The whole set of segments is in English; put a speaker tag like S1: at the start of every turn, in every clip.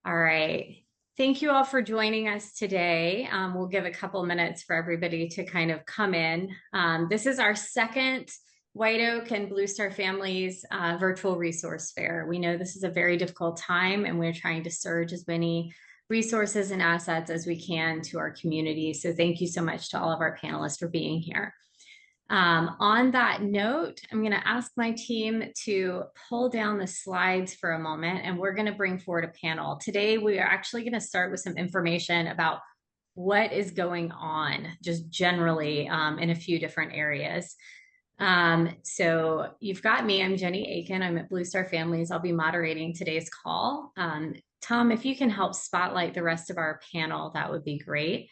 S1: All right. Thank you all for joining us today. We'll give a couple minutes for everybody to kind of come in. This is our second White Oak and Blue Star Families virtual resource fair. We know this is a very difficult time, and we're trying to surge as many resources and assets as we can to our community. So thank you so much to all of our panelists for being here. On that note, I'm going to ask my team to pull down the slides for a moment, and we're going to bring forward a panel. Today, we are actually going to start with some information about what is going on just generally in a few different areas. So you've got me, I'm Jenny Aiken. I'm at Blue Star Families. I'll be moderating today's call. Tom, if you can help spotlight the rest of our panel, that would be great.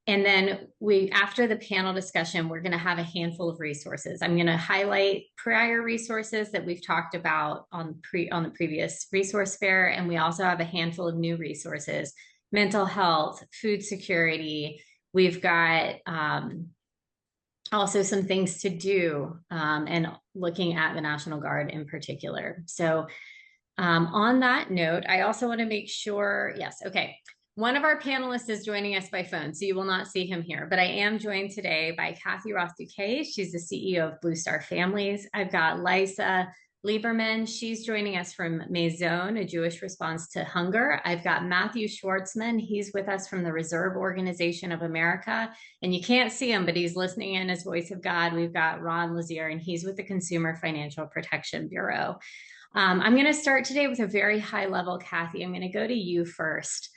S1: And then after the panel discussion, we're going to have a handful of resources. I'm going to highlight prior resources that we've talked about on the previous resource fair. And we also have a handful of new resources, mental health, food security. We've got also some things to do and looking at the National Guard in particular. So on that note, I also want to make sure, yes, okay. One of our panelists is joining us by phone, so you will not see him here, but I am joined today by Kathy Roth-Duquet. She's the CEO of Blue Star Families. I've got Lisa Lieberman. She's joining us from Maison, a Jewish response to hunger. I've got Matthew Schwartzman. He's with us from the Reserve Organization of America, and you can't see him, but he's listening in as voice of God. We've got Ron Lazier, and he's with the Consumer Financial Protection Bureau. I'm going to start today with a very high level, Kathy. I'm going to go to you first.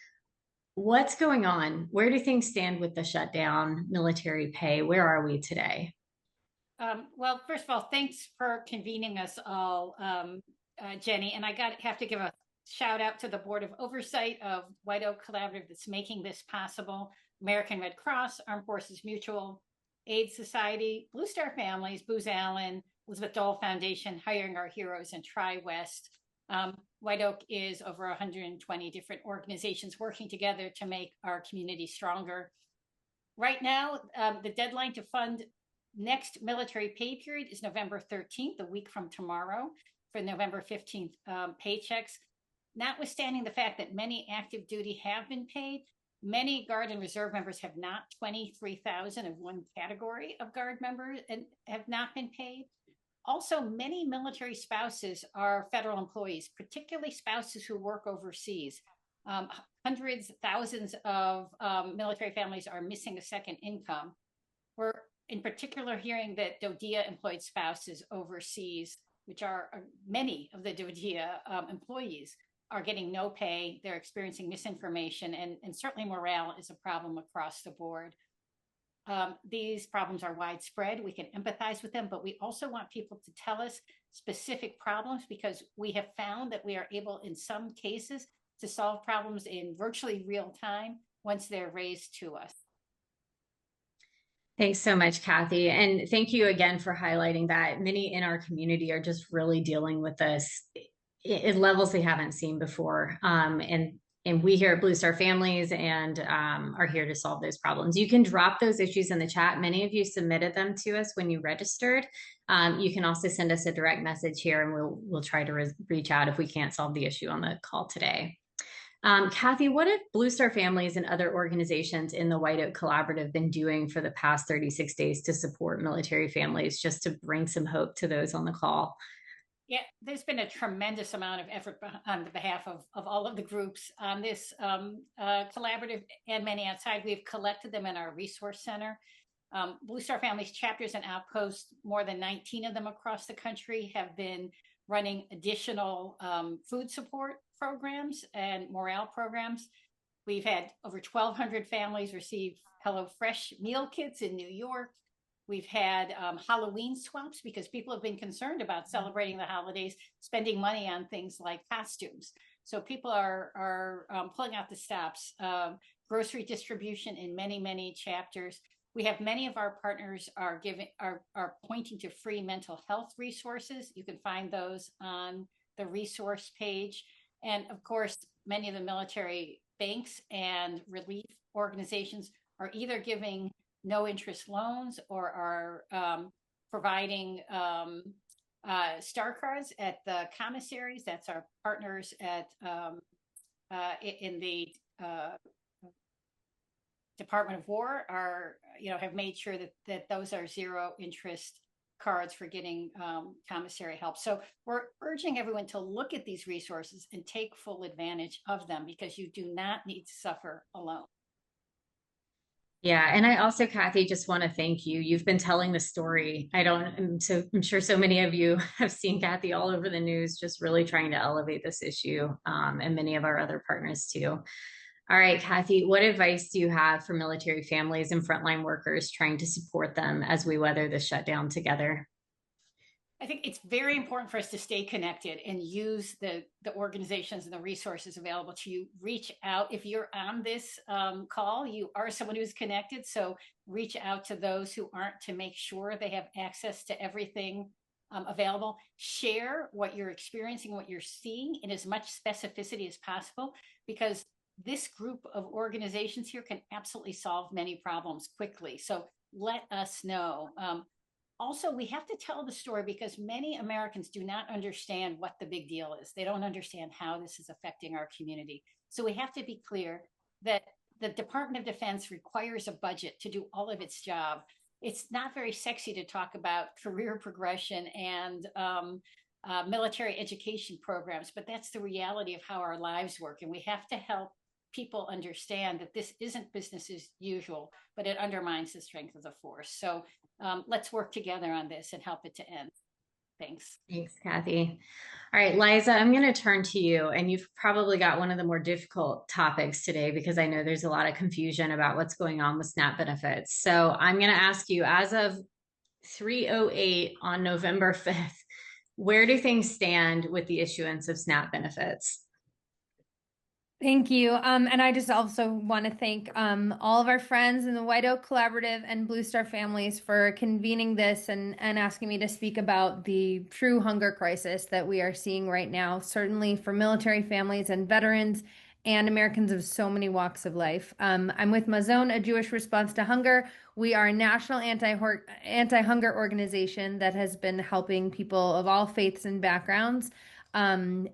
S1: What's going on? Where do things stand with the shutdown, military pay? Where are we today?
S2: Well, first of all, thanks for convening us all, Jenny. And have to give a shout out to the Board of Oversight of White Oak Collaborative that's making this possible. American Red Cross, Armed Forces Mutual Aid Society, Blue Star Families, Booz Allen, Elizabeth Dole Foundation, Hiring Our Heroes, and Tri-West. White Oak is over 120 different organizations working together to make our community stronger. Right now, the deadline to fund next military pay period is November 13th, a week from tomorrow, for November 15th paychecks. Notwithstanding the fact that many active duty have been paid, many Guard and Reserve members have not. 23,000 of one category of Guard members and have not been paid. Also, many military spouses are federal employees, particularly spouses who work overseas. Hundreds, thousands of military families are missing a second income. We're in particular hearing that DoDEA employed spouses overseas, which are many of the DoDEA employees, are getting no pay. They're experiencing misinformation, and certainly morale is a problem across the board. These problems are widespread. We can empathize with them, but we also want people to tell us specific problems because we have found that we are able, in some cases, to solve problems in virtually real time once they're raised to us.
S1: Thanks so much, Kathy. And thank you again for highlighting that. Many in our community are just really dealing with this at levels they haven't seen before. And we here at Blue Star Families and are here to solve those problems. You can drop those issues in the chat. Many of you submitted them to us when you registered. You can also send us a direct message here and we'll try to reach out if we can't solve the issue on the call today. Kathy, what have Blue Star Families and other organizations in the White Oak Collaborative been doing for the past 36 days to support military families, just to bring some hope to those on the call?
S2: Yeah, there's been a tremendous amount of effort on behalf of all of the groups on this collaborative and many outside. We've collected them in our resource center. Blue Star Families chapters and outposts, more than 19 of them across the country, have been running additional food support programs and morale programs. We've had over 1,200 families receive HelloFresh meal kits in New York. We've had Halloween swaps because people have been concerned about celebrating the holidays, spending money on things like costumes. So people are pulling out the stops. Grocery distribution in many, many chapters. We have many of our partners are pointing to free mental health resources. You can find those on the resource page. And of course, many of the military banks and relief organizations are either giving no interest loans or are providing star cards at the commissaries. That's our partners at in the Department of War are, have made sure that those are zero interest cards for getting commissary help. So we're urging everyone to look at these resources and take full advantage of them, because you do not need to suffer alone.
S1: Yeah, and I also, Kathy, just want to thank you. You've been telling the story. I'm sure so many of you have seen Kathy all over the news, just really trying to elevate this issue, and many of our other partners too. All right, Kathy, what advice do you have for military families and frontline workers trying to support them as we weather the shutdown together?
S2: I think it's very important for us to stay connected and use the organizations and the resources available to you. Reach out. If you're on this call, you are someone who's connected. So reach out to those who aren't, to make sure they have access to everything available. Share what you're experiencing, what you're seeing in as much specificity as possible, because this group of organizations here can absolutely solve many problems quickly. So let us know. Also, we have to tell the story, because many Americans do not understand what the big deal is. They don't understand how this is affecting our community. So we have to be clear that the Department of Defense requires a budget to do all of its job. It's not very sexy to talk about career progression and military education programs, but that's the reality of how our lives work. And we have to help people understand that this isn't business as usual, but it undermines the strength of the force. So let's work together on this and help it to end. Thanks.
S1: Thanks, Kathy. All right, Liza, I'm going to turn to you, and you've probably got one of the more difficult topics today because I know there's a lot of confusion about what's going on with SNAP benefits. So I'm going to ask you, as of 3:08 on November 5th, where do things stand with the issuance of SNAP benefits?
S3: Thank you. And I just also want to thank all of our friends in the White Oak Collaborative and Blue Star families for convening this and asking me to speak about the true hunger crisis that we are seeing right now, certainly for military families and veterans and Americans of so many walks of life. I'm with Mazon, a Jewish Response to Hunger. We are a national anti-hunger organization that has been helping people of all faiths and backgrounds. And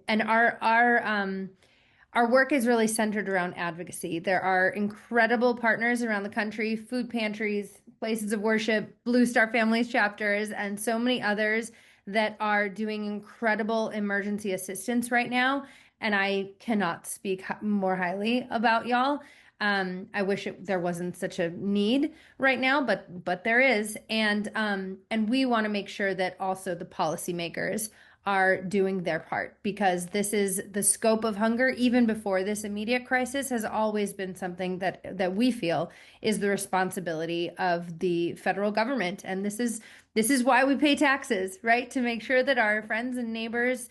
S3: our work is really centered around advocacy. There are incredible partners around the country, food pantries, places of worship, Blue Star Families chapters, and so many others that are doing incredible emergency assistance right now. And I cannot speak more highly about y'all. I wish there wasn't such a need right now, but there is. And we want to make sure that also the policymakers are doing their part, because this is the scope of hunger. Even before this immediate crisis has always been something that we feel is the responsibility of the federal government. And this is why we pay taxes, right? To make sure that our friends and neighbors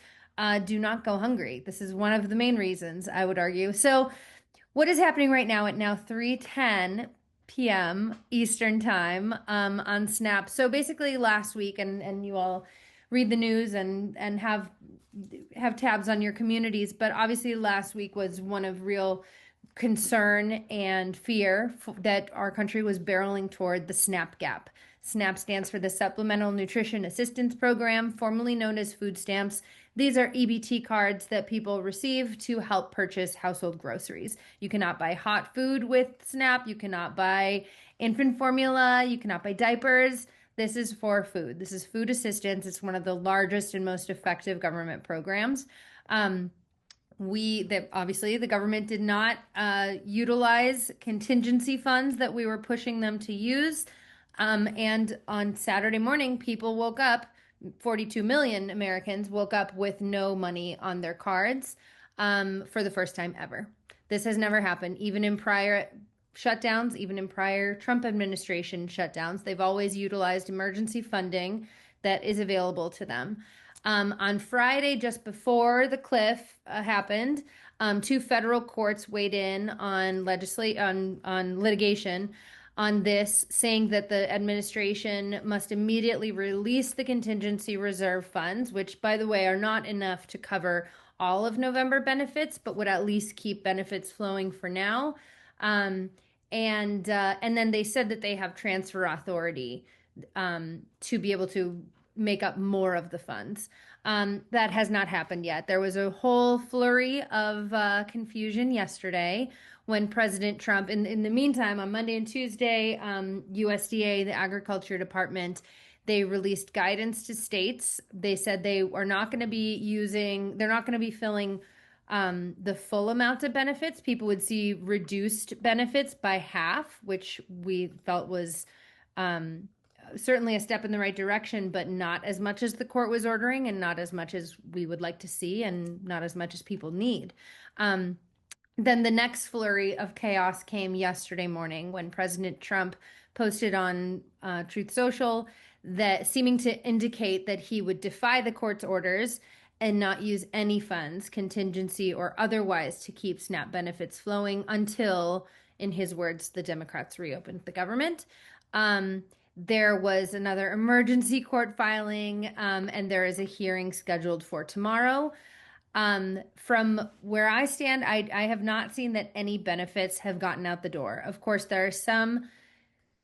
S3: do not go hungry. This is one of the main reasons, I would argue. So what is happening right now at 3:10 p.m. Eastern time on SNAP? So basically last week, and you all read the news and have tabs on your communities, but obviously last week was one of real concern and fear that our country was barreling toward the SNAP gap. SNAP stands for the Supplemental Nutrition Assistance Program, formerly known as food stamps. These are EBT cards that people receive to help purchase household groceries. You cannot buy hot food with SNAP. You cannot buy infant formula. You cannot buy diapers. This is for food. This is food assistance. It's one of the largest and most effective government programs. Obviously the government did not utilize contingency funds that we were pushing them to use. And on Saturday morning, people woke up, 42 million Americans woke up with no money on their cards for the first time ever. This has never happened, even in prior shutdowns, even in prior Trump administration shutdowns. They've always utilized emergency funding that is available to them. On Friday, just before the cliff happened, two federal courts weighed in on litigation on this, saying that the administration must immediately release the contingency reserve funds, which, by the way, are not enough to cover all of November benefits, but would at least keep benefits flowing for now. And then they said that they have transfer authority to be able to make up more of the funds. That has not happened yet. There was a whole flurry of confusion yesterday when President Trump, in the meantime, on Monday and Tuesday, USDA, the Agriculture Department, they released guidance to states. They said they are not going to be they're not going to be filling the full amount of benefits. People would see reduced benefits by half, which we felt was certainly a step in the right direction, but not as much as the court was ordering and not as much as we would like to see and not as much as people need. Then the next flurry of chaos came yesterday morning when President Trump posted on Truth Social that seeming to indicate that he would defy the court's orders and not use any funds, contingency or otherwise, to keep SNAP benefits flowing until, in his words, the Democrats reopened the government. There was another emergency court filing, and there is a hearing scheduled for tomorrow. From where I stand, I have not seen that any benefits have gotten out the door. Of course, there are some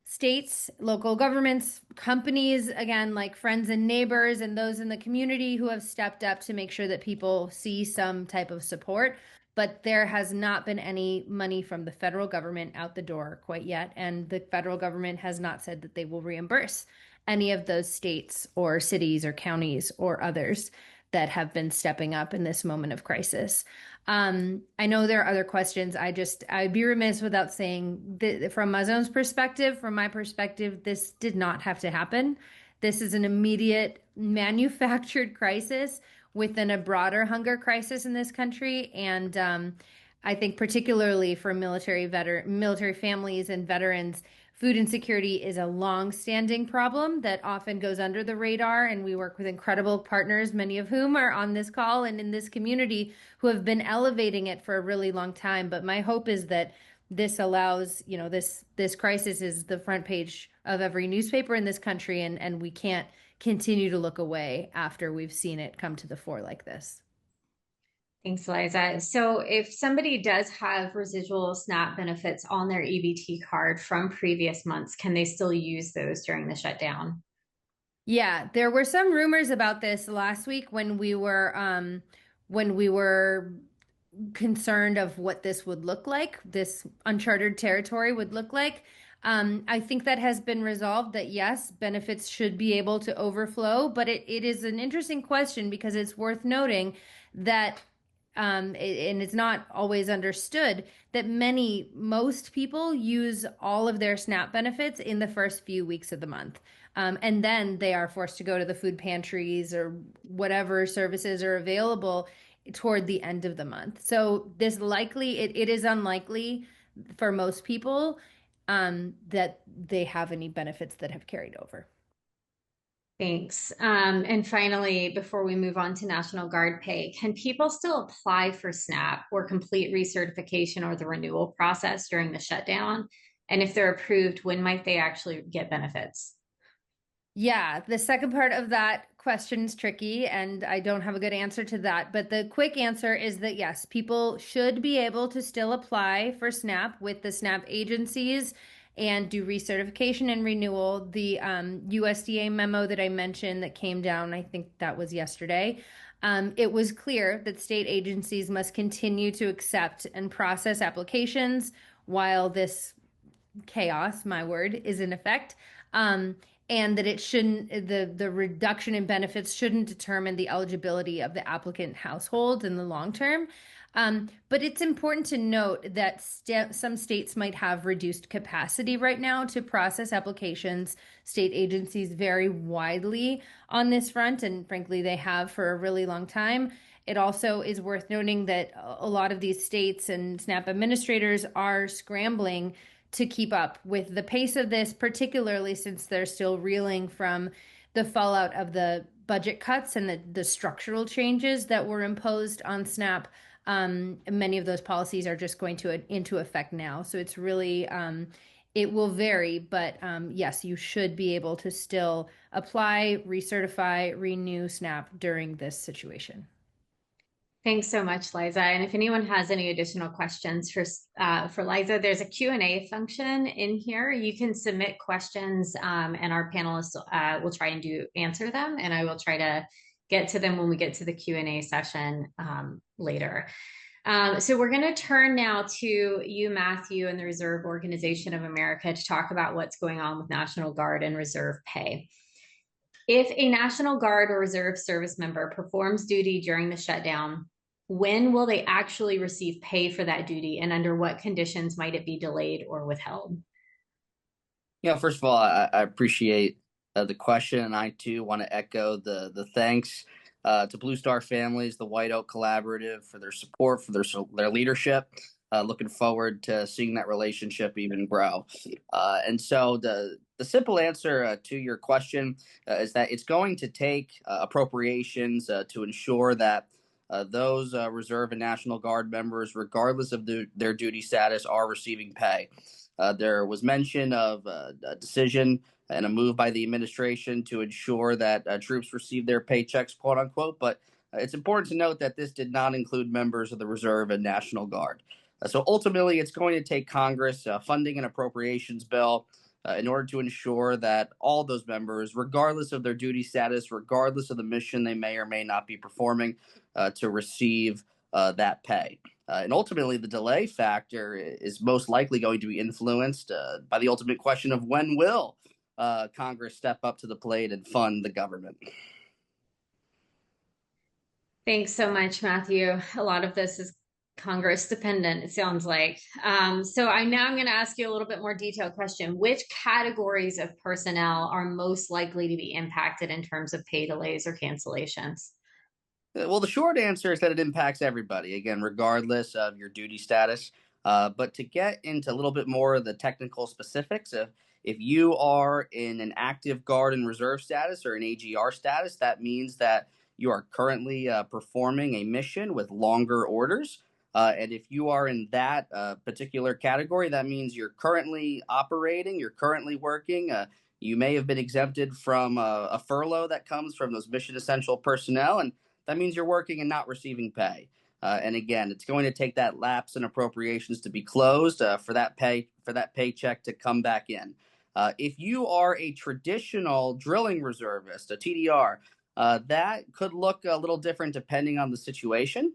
S3: states, local governments, companies, again, like friends and neighbors and those in the community who have stepped up to make sure that people see some type of support. But there has not been any money from the federal government out the door quite yet. And the federal government has not said that they will reimburse any of those states or cities or counties or others that have been stepping up in this moment of crisis. I know there are other questions. I'd be remiss without saying that from Mazzone's perspective, from my perspective, this did not have to happen. This is an immediate manufactured crisis within a broader hunger crisis in this country. And I think particularly for military families and veterans, food insecurity is a long-standing problem that often goes under the radar, and we work with incredible partners, many of whom are on this call and in this community, who have been elevating it for a really long time. But my hope is that this allows, this crisis is the front page of every newspaper in this country, and we can't continue to look away after we've seen it come to the fore like this.
S1: Thanks, Liza. So if somebody does have residual SNAP benefits on their EBT card from previous months, can they still use those during the shutdown?
S3: Yeah, there were some rumors about this last week when we were concerned of what this would look like, this uncharted territory would look like. I think that has been resolved, that yes, benefits should be able to overflow, but it is an interesting question because it's worth noting that and it's not always understood that most people use all of their SNAP benefits in the first few weeks of the month. And then they are forced to go to the food pantries or whatever services are available toward the end of the month. So it is unlikely for most people that they have any benefits that have carried over.
S1: Thanks. And finally, before we move on to National Guard pay, can people still apply for SNAP or complete recertification or the renewal process during the shutdown? And if they're approved, when might they actually get benefits?
S3: Yeah, the second part of that question is tricky, and I don't have a good answer to that. But the quick answer is that yes, people should be able to still apply for SNAP with the SNAP agencies and do recertification and renewal. The USDA memo that I mentioned that came down, I think that was yesterday. It was clear that state agencies must continue to accept and process applications while this chaos, my word, is in effect. And that the reduction in benefits shouldn't determine the eligibility of the applicant household in the long term. But it's important to note that some states might have reduced capacity right now to process applications. State agencies vary widely on this front, and frankly, they have for a really long time. It also is worth noting that a lot of these states and SNAP administrators are scrambling to keep up with the pace of this, particularly since they're still reeling from the fallout of the budget cuts and the structural changes that were imposed on SNAP. Many of those policies are just going into effect now. So it's really, it will vary, but yes, you should be able to still apply, recertify, renew SNAP during this situation.
S1: Thanks so much, Liza. And if anyone has any additional questions for Liza, there's a Q&A function in here. You can submit questions, and our panelists will try and answer them, and I will try to get to them when we get to the Q&A session later. So we're going to turn now to you, Matthew, and the Reserve Organization of America to talk about what's going on with National Guard and Reserve pay. If a National Guard or Reserve service member performs duty during the shutdown, when will they actually receive pay for that duty, and under what conditions might it be delayed or withheld?
S4: First of all, I appreciate the question, and I too want to echo the thanks to Blue Star Families, the White Oak Collaborative, for their support, for their leadership. Looking forward to seeing that relationship even grow. And so the simple answer to your question is that it's going to take appropriations to ensure that those Reserve and National Guard members, regardless of their duty status, are receiving pay. There was mention of a decision and a move by the administration to ensure that troops receive their paychecks, quote unquote. But it's important to note that this did not include members of the Reserve and National Guard. So ultimately, it's going to take Congress funding an appropriations bill in order to ensure that all those members, regardless of their duty status, regardless of the mission they may or may not be performing, to receive that pay. And ultimately, the delay factor is most likely going to be influenced by the ultimate question of when will Congress step up to the plate and fund the government.
S1: Thanks so much, Matthew. A lot of this is Congress dependent, it sounds like. So I'm going to ask you a little bit more detailed question. Which categories of personnel are most likely to be impacted in terms of pay delays or cancellations?
S4: Well, the short answer is that it impacts everybody, again, regardless of your duty status. But to get into a little bit more of the technical specifics, if you are in an active Guard and Reserve status or an AGR status, that means that you are currently performing a mission with longer orders. And if you are in that particular category, that means you're currently operating, you're currently working. You may have been exempted from a furlough that comes from those mission essential personnel, and that means you're working and not receiving pay. And again, it's going to take that lapse in appropriations to be closed for that paycheck to come back in. If you are a traditional drilling reservist, a TDR, that could look a little different depending on the situation.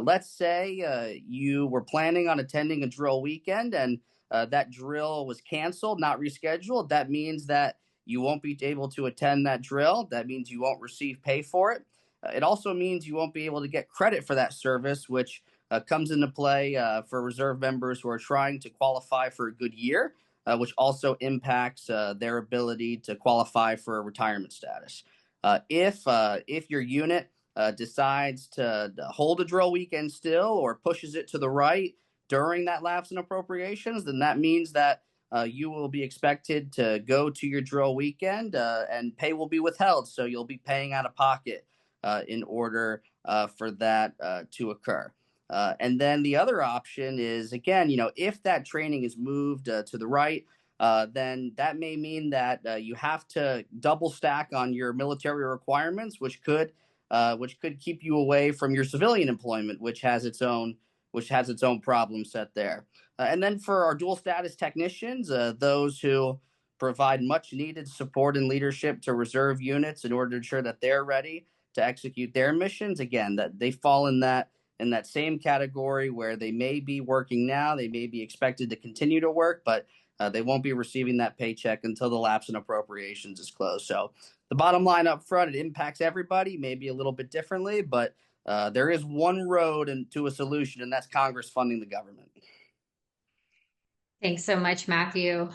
S4: Let's say you were planning on attending a drill weekend and that drill was canceled, not rescheduled. That means that you won't be able to attend that drill. That means you won't receive pay for it. It also means you won't be able to get credit for that service, which comes into play for reserve members who are trying to qualify for a good year, which also impacts their ability to qualify for a retirement status. If your unit decides to hold a drill weekend still or pushes it to the right during that lapse in appropriations, then that means that you will be expected to go to your drill weekend and pay will be withheld. So you'll be paying out of pocket in order for that to occur. And then the other option is, again, if that training is moved to the right, then that may mean that you have to double stack on your military requirements, which could keep you away from your civilian employment, which has its own problem set there. And then for our dual status technicians, those who provide much needed support and leadership to reserve units in order to ensure that they're ready to execute their missions, again, that they fall in that same category where they may be working now, they may be expected to continue to work, but they won't be receiving that paycheck until the lapse in appropriations is closed. So the bottom line up front, it impacts everybody, maybe a little bit differently, but there is one road to a solution, and that's Congress funding the government.
S1: Thanks so much, Matthew.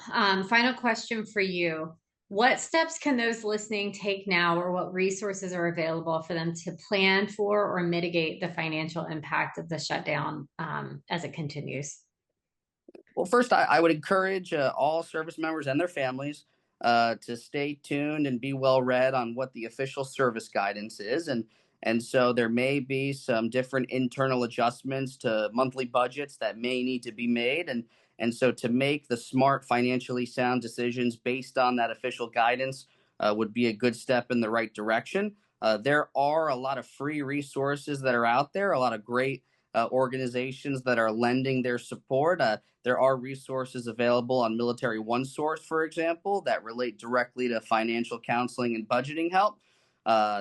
S1: Final question for you. What steps can those listening take now, or what resources are available for them to plan for or mitigate the financial impact of the shutdown as it continues?
S4: Well, first, I would encourage all service members and their families to stay tuned and be well read on what the official service guidance is. And so there may be some different internal adjustments to monthly budgets that may need to be made. And so to make the smart, financially sound decisions based on that official guidance would be a good step in the right direction. There are a lot of free resources that are out there, a lot of great organizations that are lending their support. There are resources available on Military One Source, for example, that relate directly to financial counseling and budgeting help.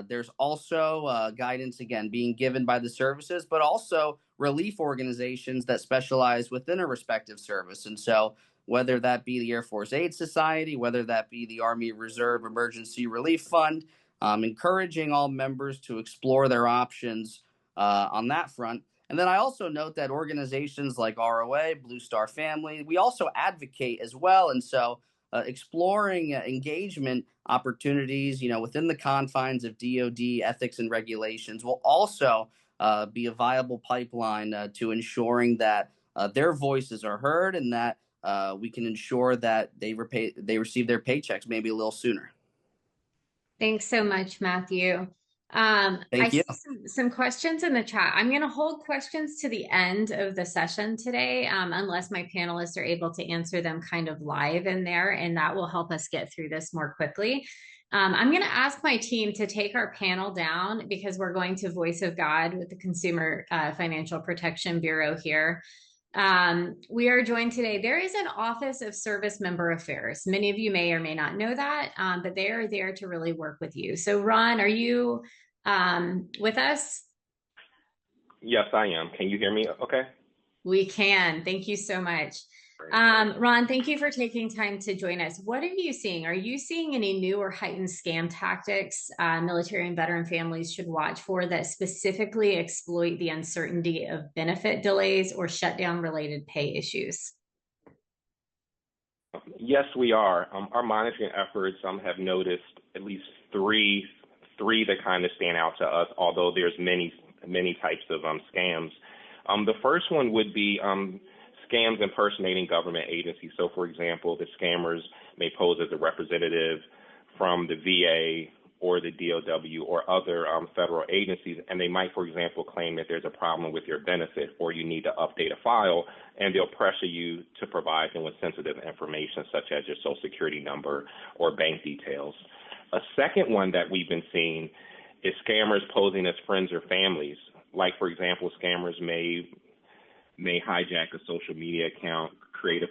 S4: There's also guidance, again, being given by the services, but also relief organizations that specialize within a respective service. And so, whether that be the Air Force Aid Society, whether that be the Army Reserve Emergency Relief Fund, encouraging all members to explore their options on that front. And then I also note that organizations like ROA, Blue Star Family, we also advocate as well. And so exploring engagement opportunities, within the confines of DoD ethics and regulations will also be a viable pipeline to ensuring that their voices are heard and that we can ensure that they receive their paychecks maybe a little sooner.
S1: Thanks so much, Matthew. I
S4: Thank you.
S1: see some questions in the chat. I'm going to hold questions to the end of the session today, unless my panelists are able to answer them kind of live in there, and that will help us get through this more quickly. I'm going to ask my team to take our panel down because we're going to Voice of God with the Consumer Financial Protection Bureau here. We are joined today. There is an Office of Service Member Affairs. Many of you may or may not know that, but they are there to really work with you. So Ron, are you with us?
S5: Yes, I am. Can you hear me okay?
S1: We can. Thank you so much. Ron, thank you for taking time to join us. What are you seeing? Are you seeing any new or heightened scam tactics military and veteran families should watch for that specifically exploit the uncertainty of benefit delays or shutdown related pay issues?
S5: Yes, we are. Our monitoring efforts have noticed at least three that kind of stand out to us, although there's many types of scams. The first one would be scams impersonating government agencies. So, for example, the scammers may pose as a representative from the VA or the DOW or other federal agencies, and they might, for example, claim that there's a problem with your benefit or you need to update a file, and they'll pressure you to provide them with sensitive information such as your Social Security number or bank details. A second one that we've been seeing is scammers posing as friends or families. Like, for example, scammers may hijack a social media account, create a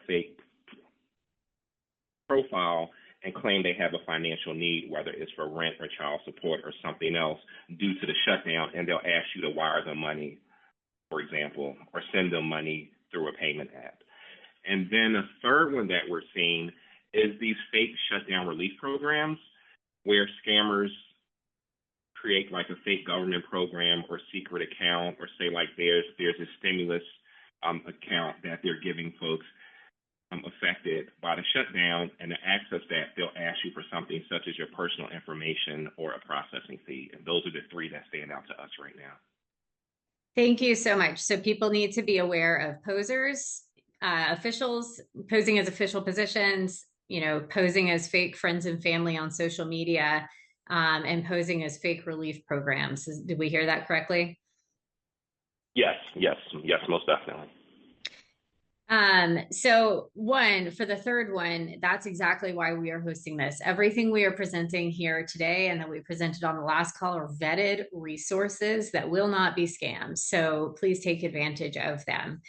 S5: fake profile, and claim they have a financial need, whether it's for rent or child support or something else due to the shutdown, and they'll ask you to wire them money, for example, or send them money through a payment app. And then a third one that we're seeing is these fake shutdown relief programs where scammers create like a fake government program or secret account, or say like there's a stimulus account that they're giving folks affected by the shutdown, and to access that, they'll ask you for something such as your personal information or a processing fee. And those are the three that stand out to us right now.
S1: Thank you so much. So people need to be aware of posers, officials posing as official positions, posing as fake friends and family on social media, and posing as fake relief programs. Did we hear that correctly?
S5: Yes, most definitely.
S1: So for the third one, that's exactly why we are hosting this. Everything we are presenting here today and that we presented on the last call are vetted resources that will not be scams. So please take advantage of them.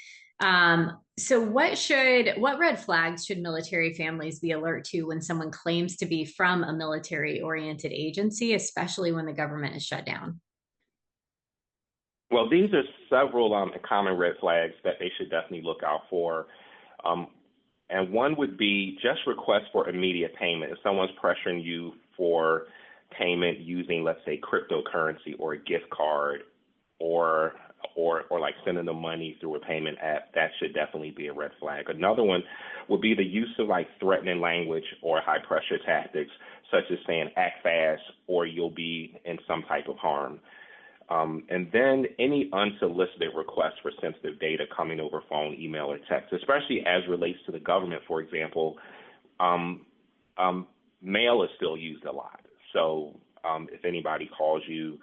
S1: So what red flags should military families be alert to when someone claims to be from a military-oriented agency, especially when the government is shut down?
S5: Well, these are several common red flags that they should definitely look out for. And one would be just request for immediate payment. If someone's pressuring you for payment using, let's say, cryptocurrency or a gift card or like sending them money through a payment app, that should definitely be a red flag. Another one would be the use of like threatening language or high pressure tactics, such as saying act fast or you'll be in some type of harm. And then any unsolicited requests for sensitive data coming over phone, email, or text, especially as relates to the government, for example, mail is still used a lot. So if anybody calls you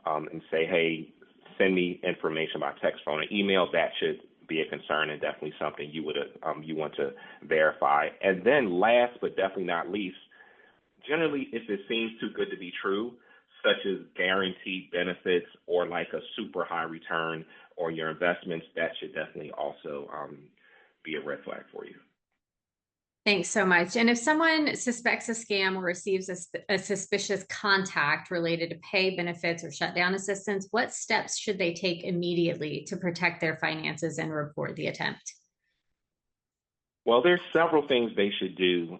S5: and say, hey, send me information by text, phone, or email, that should be a concern and definitely something you want to verify. And then last but definitely not least, generally, if it seems too good to be true, such as guaranteed benefits or like a super high return or your investments, that should definitely also be a red flag for you.
S1: Thanks so much. And if someone suspects a scam or receives a suspicious contact related to pay benefits or shutdown assistance, what steps should they take immediately to protect their finances and report the attempt?
S5: Well, there's several things they should do.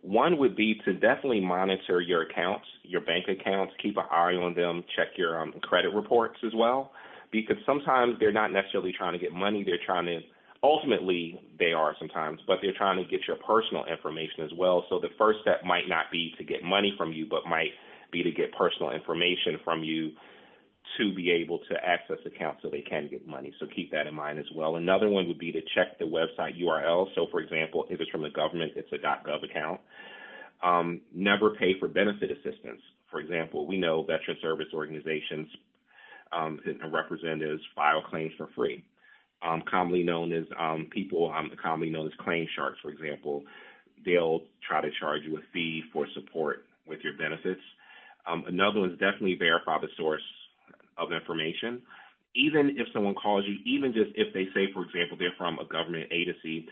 S5: One would be to definitely monitor your accounts, your bank accounts, keep an eye on them, check your credit reports as well, because sometimes they're not necessarily trying to get money. They're trying to, ultimately they are sometimes, but they're trying to get your personal information as well. So the first step might not be to get money from you, but might be to get personal information from you to be able to access accounts so they can get money. So keep that in mind as well. Another one would be to check the website URL. So for example, if it's from the government, it's a .gov account. Never pay for benefit assistance. For example, we know veteran service organizations and representatives file claims for free. Commonly known as commonly known as claim sharks, for example, they'll try to charge you a fee for support with your benefits. Another one is definitely verify the source of information. Even if someone calls you, even just if they say, for example, they're from a government agency,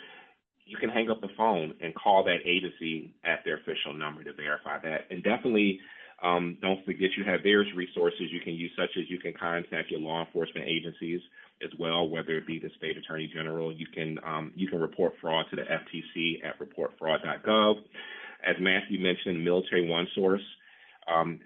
S5: you can hang up the phone and call that agency at their official number to verify that. And definitely don't forget you have various resources you can use, such as you can contact your law enforcement agencies as well, whether it be the state attorney general. You can report fraud to the FTC at reportfraud.gov. As Matthew mentioned, Military One Source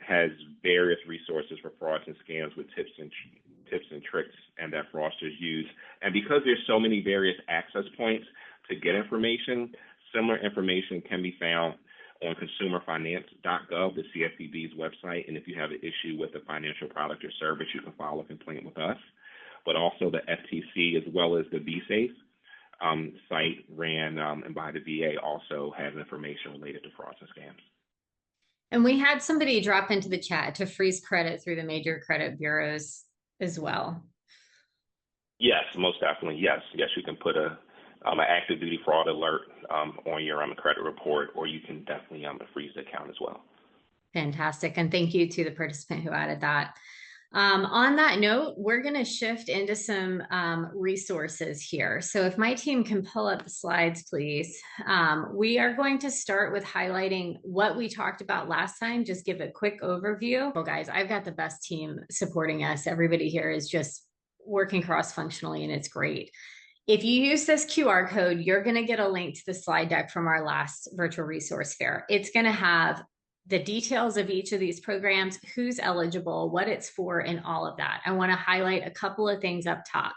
S5: has various resources for frauds and scams with tips and tricks and that fraudsters use. And because there's so many various access points to get information, similar information can be found on consumerfinance.gov, the CFPB's website. And if you have an issue with a financial product or service, you can file a complaint with us. But also the FTC, as well as the BSafe site ran and by the VA, also has information related to frauds and scams.
S1: And we had somebody drop into the chat to freeze credit through the major credit bureaus as well.
S5: Yes, most definitely. Yes, you can put an active duty fraud alert on your credit report, or you can definitely freeze the account as well.
S1: Fantastic. And thank you to the participant who added that. On that note, we're going to shift into some resources here. So if my team can pull up the slides, please. We are going to start with highlighting what we talked about last time, just give a quick overview. Well, guys, I've got the best team supporting us. Everybody here is just working cross-functionally, and it's great. If you use this QR code, you're going to get a link to the slide deck from our last virtual resource fair. It's going to have the details of each of these programs, who's eligible, what it's for, and all of that. I want to highlight a couple of things up top.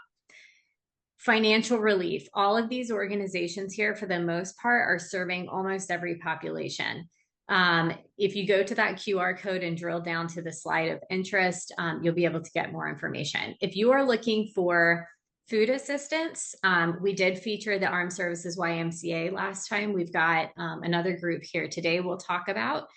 S1: Financial relief. All of these organizations here, for the most part, are serving almost every population. If you go to that QR code and drill down to the slide of interest, you'll be able to get more information. If you are looking for food assistance, we did feature the Armed Services YMCA last time. We've got another group here today we'll talk about.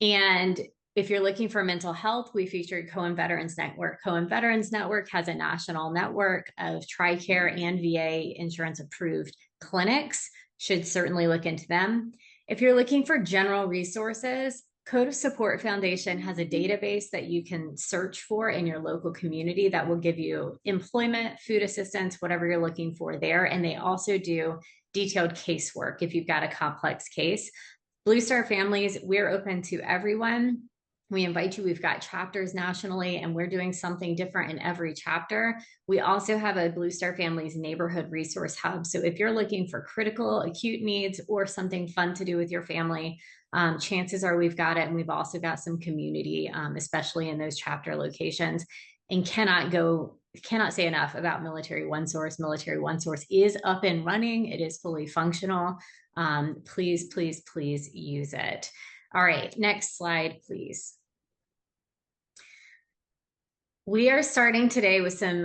S1: And if you're looking for mental health, we featured Cohen Veterans Network. Cohen Veterans Network has a national network of TRICARE and VA insurance approved clinics. Should certainly look into them. If you're looking for general resources, Code of Support Foundation has a database that you can search for in your local community that will give you employment, food assistance, whatever you're looking for there. And they also do detailed casework if you've got a complex case. Blue Star Families, we're open to everyone. We invite you. We've got chapters nationally, and we're doing something different in every chapter. We also have a Blue Star Families neighborhood resource hub. So if you're looking for critical acute needs or something fun to do with your family, chances are we've got it. And we've also got some community, especially in those chapter locations. And cannot say enough about Military One Source. Military One Source is up and running. It is fully functional. Please, please, please use it. All right, next slide, please. We are starting today with some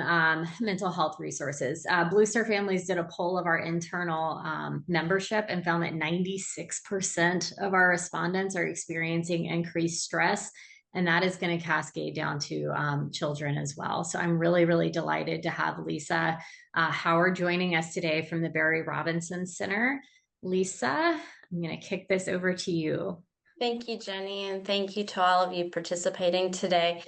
S1: mental health resources. Blue Star Families did a poll of our internal membership and found that 96% of our respondents are experiencing increased stress, and that is going to cascade down to children as well. So I'm really, really delighted to have Lisa Howard joining us today from the Barry Robinson Center. Lisa, I'm going to kick this over to you.
S6: Thank you, Jenny, and thank you to all of you participating today.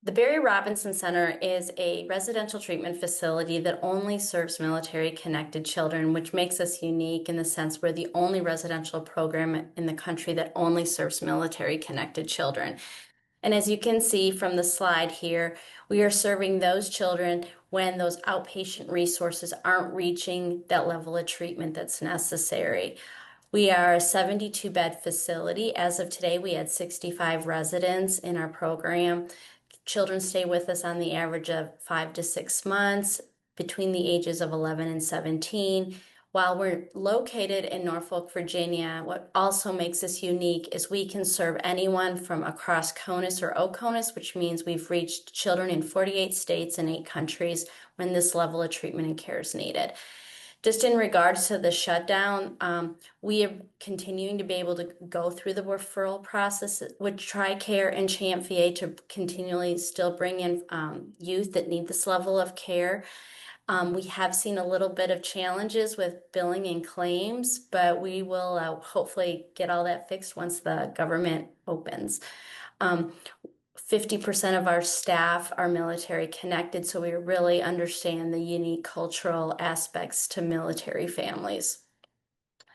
S6: The Barry Robinson Center is a residential treatment facility that only serves military-connected children, which makes us unique in the sense we're the only residential program in the country that only serves military-connected children. And as you can see from the slide here, we are serving those children when those outpatient resources aren't reaching that level of treatment that's necessary. We are a 72-bed facility. As of today, we had 65 residents in our program. Children stay with us on the average of 5 to 6 months between the ages of 11 and 17. While we're located in Norfolk, Virginia, what also makes us unique is we can serve anyone from across CONUS or OCONUS, which means we've reached children in 48 states and 8 countries when this level of treatment and care is needed. Just in regards to the shutdown, we are continuing to be able to go through the referral process with TRICARE and CHAMP VA to continually still bring in youth that need this level of care. We have seen a little bit of challenges with billing and claims, but we will hopefully get all that fixed once the government opens. 50% of our staff are military connected, so we really understand the unique cultural aspects to military families.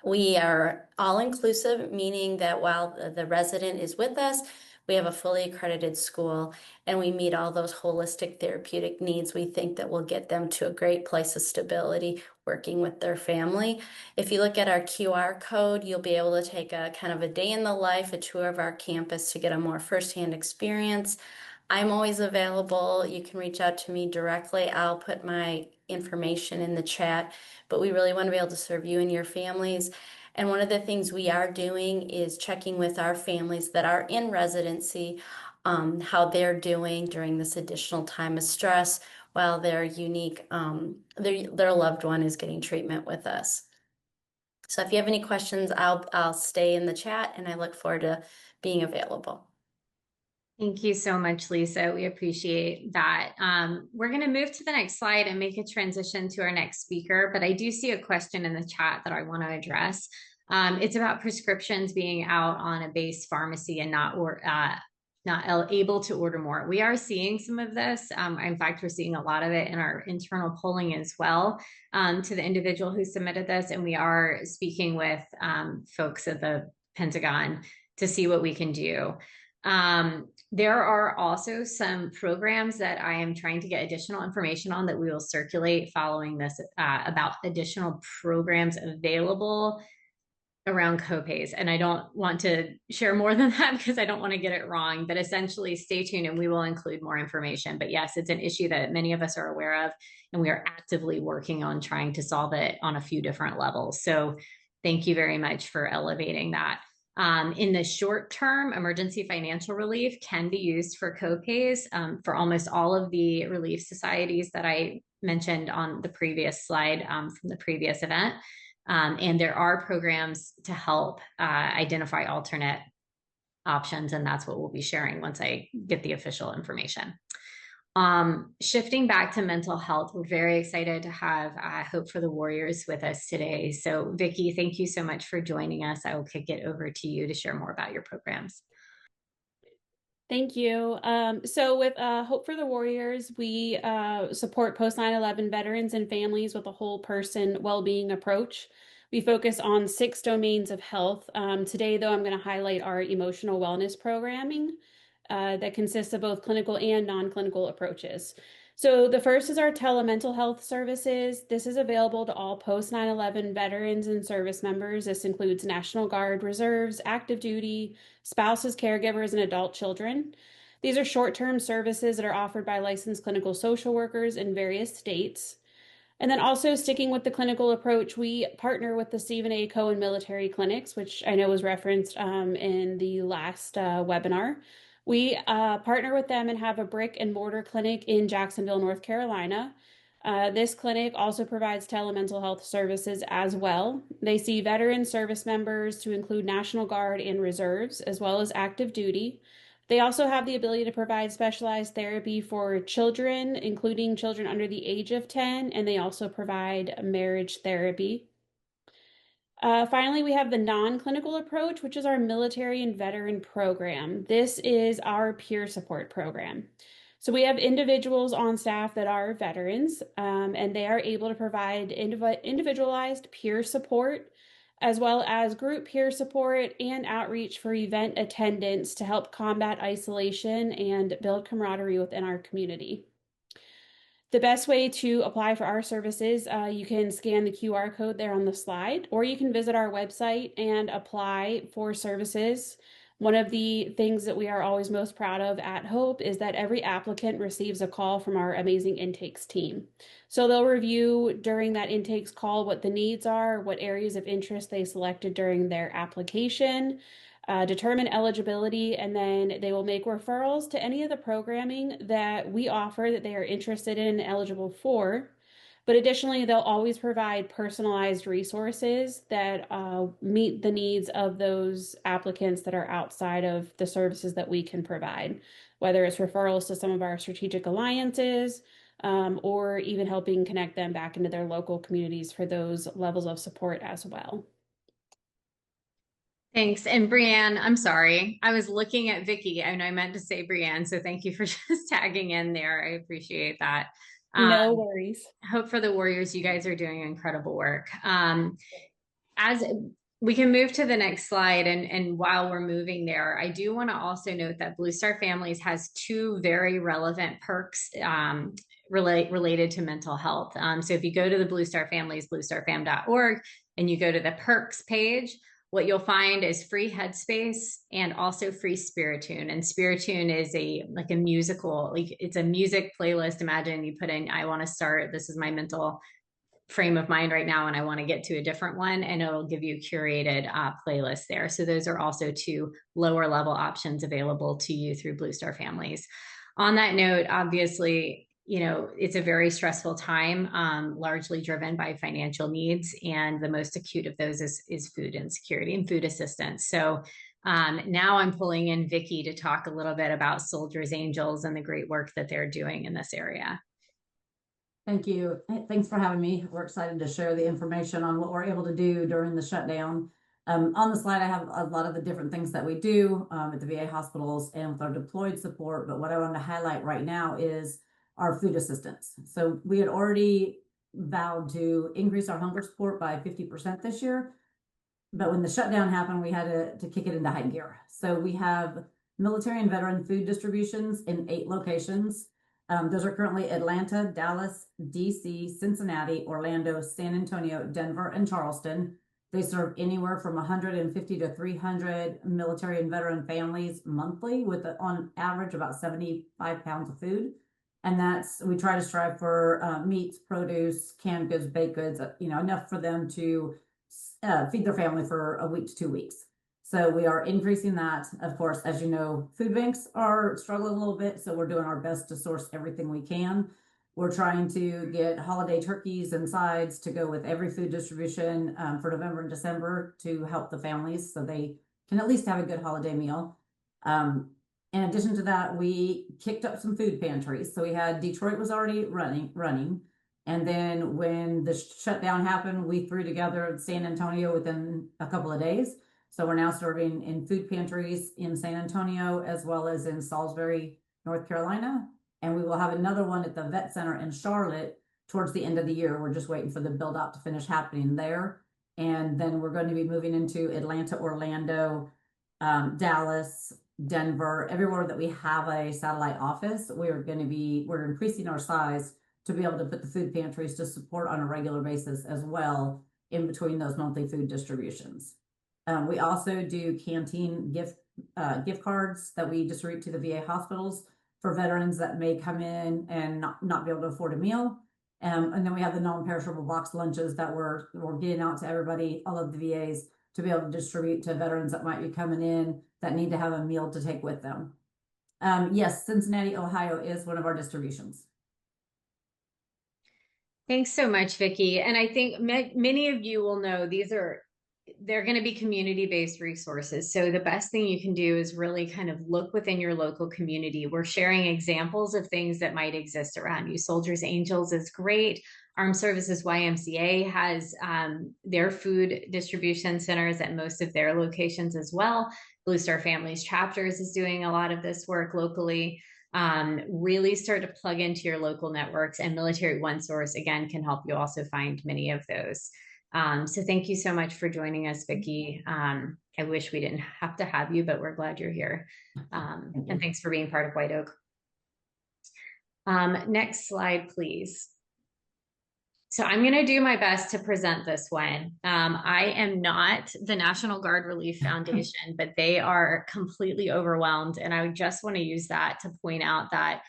S6: We are all inclusive, meaning that while the resident is with us, we have a fully accredited school and we meet all those holistic therapeutic needs. We think that will get them to a great place of stability working with their family. If you look at our QR code, you'll be able to take a kind of a day in the life, a tour of our campus to get a more firsthand experience. I'm always available. You can reach out to me directly. I'll put my information in the chat, but we really want to be able to serve you and your families. And one of the things we are doing is checking with our families that are in residency, how they're doing during this additional time of stress while their unique, their loved one is getting treatment with us. So if you have any questions, I'll stay in the chat and I look forward to being available.
S1: Thank you so much, Lisa. We appreciate that. We're going to move to the next slide and make a transition to our next speaker, but I do see a question in the chat that I want to address. It's about prescriptions being out on a base pharmacy and not able to order more. We are seeing some of this. In fact, we're seeing a lot of it in our internal polling as well to the individual who submitted this, and we are speaking with folks at the Pentagon to see what we can do. There are also some programs that I am trying to get additional information on that we will circulate following this about additional programs available around copays. And I don't want to share more than that because I don't want to get it wrong, but essentially stay tuned and we will include more information. But yes, it's an issue that many of us are aware of, and we are actively working on trying to solve it on a few different levels. So thank you very much for elevating that. In the short term, emergency financial relief can be used for copays for almost all of the relief societies that I mentioned on the previous slide from the previous event. And there are programs to help identify alternate options, and that's what we'll be sharing once I get the official information. Shifting back to mental health, we're very excited to have Hope for the Warriors with us today. So Vicki, thank you so much for joining us. I will kick it over to you to share more about your programs.
S7: Thank you. So with Hope for the Warriors, we support post 9/11 veterans and families with a whole person well-being approach. We focus on 6 domains of health. Today, though, I'm going to highlight our emotional wellness programming that consists of both clinical and non-clinical approaches. So the first is our telemental health services. This is available to all post 9/11 veterans and service members. This includes National Guard, reserves, active duty, spouses, caregivers, and adult children. These are short-term services that are offered by licensed clinical social workers in various states. And then also sticking with the clinical approach, we partner with the Stephen A. Cohen Military Clinics, which I know was referenced in the last webinar. We partner with them and have a brick and mortar clinic in Jacksonville, North Carolina. This clinic also provides telemental health services as well. They see veteran service members to include National Guard and reserves, as well as active duty. They also have the ability to provide specialized therapy for children, including children under the age of 10, and they also provide marriage therapy. Finally, we have the non-clinical approach, which is our military and veteran program. This is our peer support program. So we have individuals on staff that are veterans, and they are able to provide individualized peer support, as well as group peer support and outreach for event attendance to help combat isolation and build camaraderie within our community. The best way to apply for our services, you can scan the QR code there on the slide, or you can visit our website and apply for services. One of the things that we are always most proud of at Hope is that every applicant receives a call from our amazing intakes team. So they'll review during that intakes call what the needs are, what areas of interest they selected during their application, determine eligibility, and then they will make referrals to any of the programming that we offer that they are interested in and eligible for. But additionally, they'll always provide personalized resources that meet the needs of those applicants that are outside of the services that we can provide, whether it's referrals to some of our strategic alliances, or even helping connect them back into their local communities for those levels of support as well.
S1: Thanks. And Brianne, I'm sorry. I was looking at Vicky and I meant to say Brianne. So thank you for just tagging in there. I appreciate that.
S7: No worries.
S1: Hope for the Warriors. You guys are doing incredible work. As we can move to the next slide, and while we're moving there, I do want to also note that Blue Star Families has two very relevant perks related to mental health. So if you go to the Blue Star Families, bluestarfam.org, and you go to the perks page, what you'll find is free Headspace and also free Spiritune. And Spiritune is a musical, it's a music playlist. Imagine you put in, I want to start, this is my mental frame of mind right now, and I want to get to a different one, and it'll give you curated playlists there. So those are also two lower level options available to you through Blue Star Families. On that note, obviously, it's a very stressful time, largely driven by financial needs. And the most acute of those is food insecurity and food assistance. So now I'm pulling in Vicky to talk a little bit about Soldiers Angels and the great work that they're doing in this area.
S8: Thank you. Thanks for having me. We're excited to share the information on what we're able to do during the shutdown. On the slide, I have a lot of the different things that we do at the VA hospitals and with our deployed support. But what I want to highlight right now is our food assistance. So we had already vowed to increase our hunger support by 50% this year. But when the shutdown happened, we had to kick it into high gear. So we have military and veteran food distributions in 8 locations. Those are currently Atlanta, Dallas, DC, Cincinnati, Orlando, San Antonio, Denver, and Charleston. They serve anywhere from 150 to 300 military and veteran families monthly with on average about 75 pounds of food. And we try to strive for meats, produce, canned goods, baked goods, enough for them to feed their family for a week to 2 weeks. So we are increasing that. Of course, as you know, food banks are struggling a little bit, so we're doing our best to source everything we can. We're trying to get holiday turkeys and sides to go with every food distribution for November and December to help the families so they can at least have a good holiday meal. In addition to that, we kicked up some food pantries. So we had Detroit was already running. And then when the shutdown happened, we threw together San Antonio within a couple of days. So we're now serving in food pantries in San Antonio as well as in Salisbury, North Carolina. And we will have another one at the Vet Center in Charlotte towards the end of the year. We're just waiting for the build out to finish happening there. And then we're going to be moving into Atlanta, Orlando, Dallas, Denver, everywhere that we have a satellite office. We're increasing our size to be able to put the food pantries to support on a regular basis as well in between those monthly food distributions. We also do canteen gift cards that we distribute to the VA hospitals for veterans that may come in and not be able to afford a meal. And then we have the non-perishable box lunches that we're getting out to everybody, all of the VAs, to be able to distribute to veterans that might be coming in that need to have a meal to take with them. Yes, Cincinnati, Ohio is one of our distributions.
S1: Thanks so much, Vicki. And I think many of you will know these are they're going to be community-based resources. So the best thing you can do is really kind of look within your local community. We're sharing examples of things that might exist around you. Soldiers Angels is great. Armed Services YMCA has their food distribution centers at most of their locations as well. Blue Star Families Chapters is doing a lot of this work locally. Really start to plug into your local networks, and Military One Source, again, can help you also find many of those. So thank you so much for joining us, Vicki. I wish we didn't have to have you, but we're glad you're here. And thanks for being part of White Oak. Next slide, please. So I'm going to do my best to present this one. I am not the National Guard Relief Foundation, but they are completely overwhelmed. And I just want to use that to point out that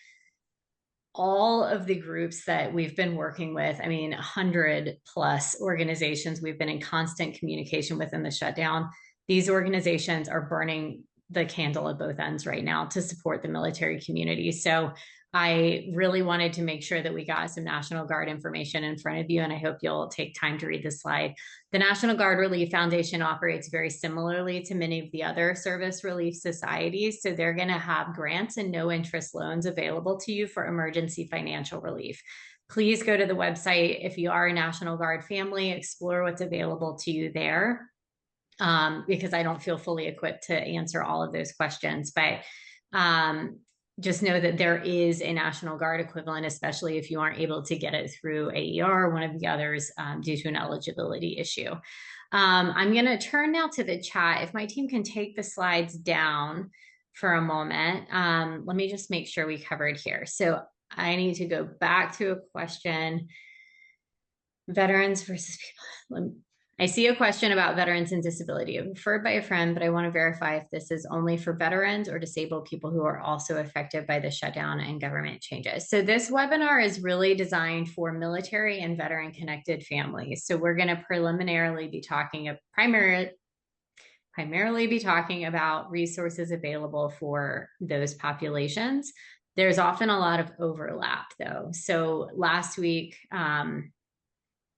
S1: all of the groups that we've been working with, I mean, 100 plus organizations we've been in constant communication with in the shutdown. These organizations are burning the candle at both ends right now to support the military community. So I really wanted to make sure that we got some National Guard information in front of you, and I hope you'll take time to read the slide. The National Guard Relief Foundation operates very similarly to many of the other service relief societies. So they're going to have grants and no interest loans available to you for emergency financial relief. Please go to the website. If you are a National Guard family, explore what's available to you there, because I don't feel fully equipped to answer all of those questions. But just know that there is a National Guard equivalent, especially if you aren't able to get it through AER or one of the others due to an eligibility issue. I'm going to turn now to the chat. If my team can take the slides down for a moment, let me just make sure we covered here. So I need to go back to a question. Veterans versus people. I see a question about veterans and disability. I'm referred by a friend, but I want to verify if this is only for veterans or disabled people who are also affected by the shutdown and government changes. So this webinar is really designed for military and veteran connected families. So we're going to primarily be talking about resources available for those populations. There's often a lot of overlap though. So last week,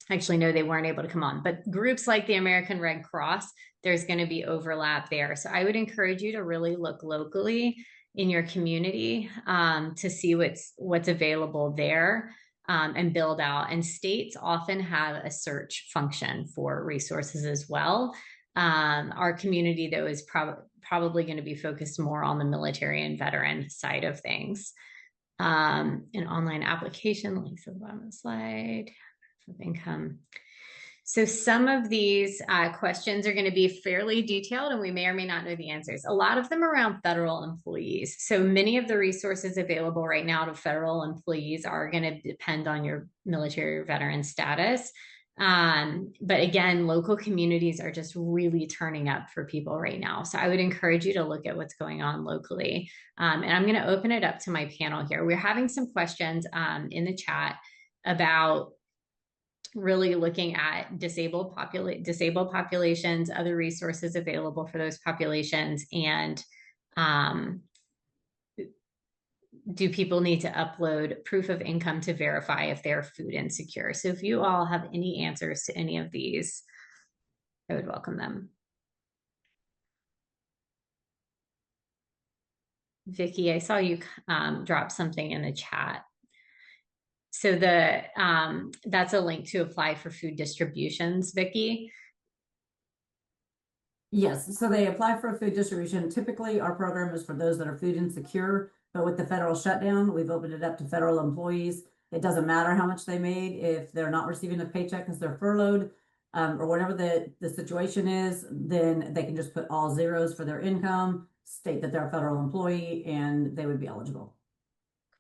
S1: actually, no, they weren't able to come on, but groups like the American Red Cross, there's going to be overlap there. So I would encourage you to really look locally in your community to see what's available there and build out. And states often have a search function for resources as well. Our community, though, is probably going to be focused more on the military and veteran side of things. An online application, links at the bottom of the slide. Of income. So some of these questions are going to be fairly detailed, and we may or may not know the answers. A lot of them around federal employees. So many of the resources available right now to federal employees are going to depend on your military or veteran status. But again, local communities are just really turning up for people right now. So I would encourage you to look at what's going on locally. And I'm going to open it up to my panel here. We're having some questions in the chat about really looking at disabled populations, other resources available for those populations, and do people need to upload proof of income to verify if they're food insecure? So if you all have any answers to any of these, I would welcome them. Vicki, I saw you drop something in the chat. So that's a link to apply for food distributions, Vicki.
S8: Yes, so they apply for a food distribution. Typically, our program is for those that are food insecure, but with the federal shutdown, we've opened it up to federal employees. It doesn't matter how much they made if they're not receiving a paycheck because they're furloughed, or whatever the situation is, then they can just put all zeros for their income, state that they're a federal employee, and they would be eligible.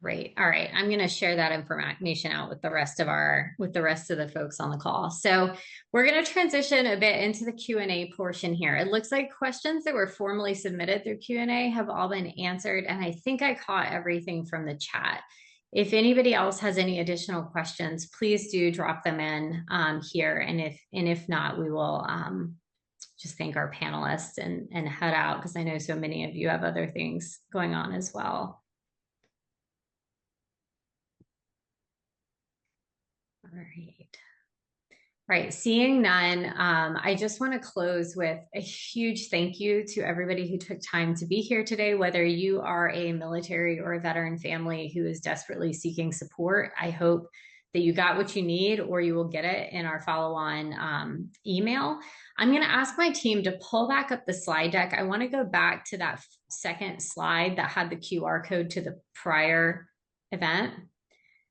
S1: Great. All right. I'm going to share that information out with the rest of the folks on the call. So we're going to transition a bit into the Q&A portion here. It looks like questions that were formally submitted through Q&A have all been answered. And I think I caught everything from the chat. If anybody else has any additional questions, please do drop them in here. And if not, we will just thank our panelists and head out, because I know so many of you have other things going on as well. All right. Right. Seeing none, I just want to close with a huge thank you to everybody who took time to be here today, whether you are a military or a veteran family who is desperately seeking support. I hope that you got what you need, or you will get it in our follow-on email. I'm going to ask my team to pull back up the slide deck. I want to go back to that second slide that had the QR code to the prior event.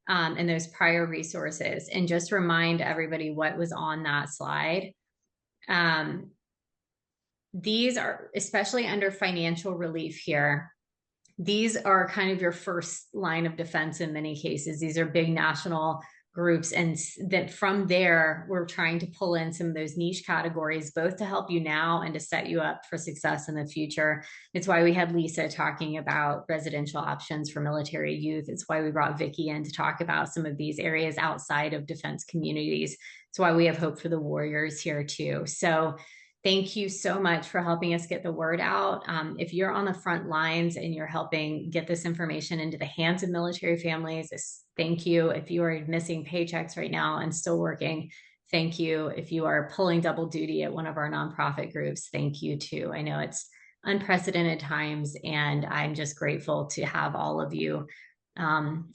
S1: And those prior resources, and just remind everybody what was on that slide. These are, especially under financial relief here, these are kind of your first line of defense in many cases. These are big national groups, and that from there, we're trying to pull in some of those niche categories, both to help you now and to set you up for success in the future. It's why we had Lisa talking about residential options for military youth. It's why we brought Vicki in to talk about some of these areas outside of defense communities. It's why we have Hope for the Warriors here too. So thank you so much for helping us get the word out. If you're on the front lines and you're helping get this information into the hands of military families, thank you. If you are missing paychecks right now and still working, thank you. If you are pulling double duty at one of our nonprofit groups, thank you too. I know it's unprecedented times, and I'm just grateful to have all of you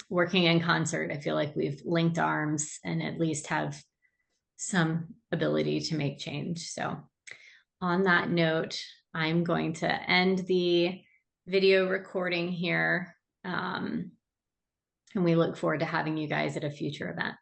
S1: working in concert. I feel like we've linked arms and at least have some ability to make change. So on that note, I'm going to end the video recording here. And we look forward to having you guys at a future event.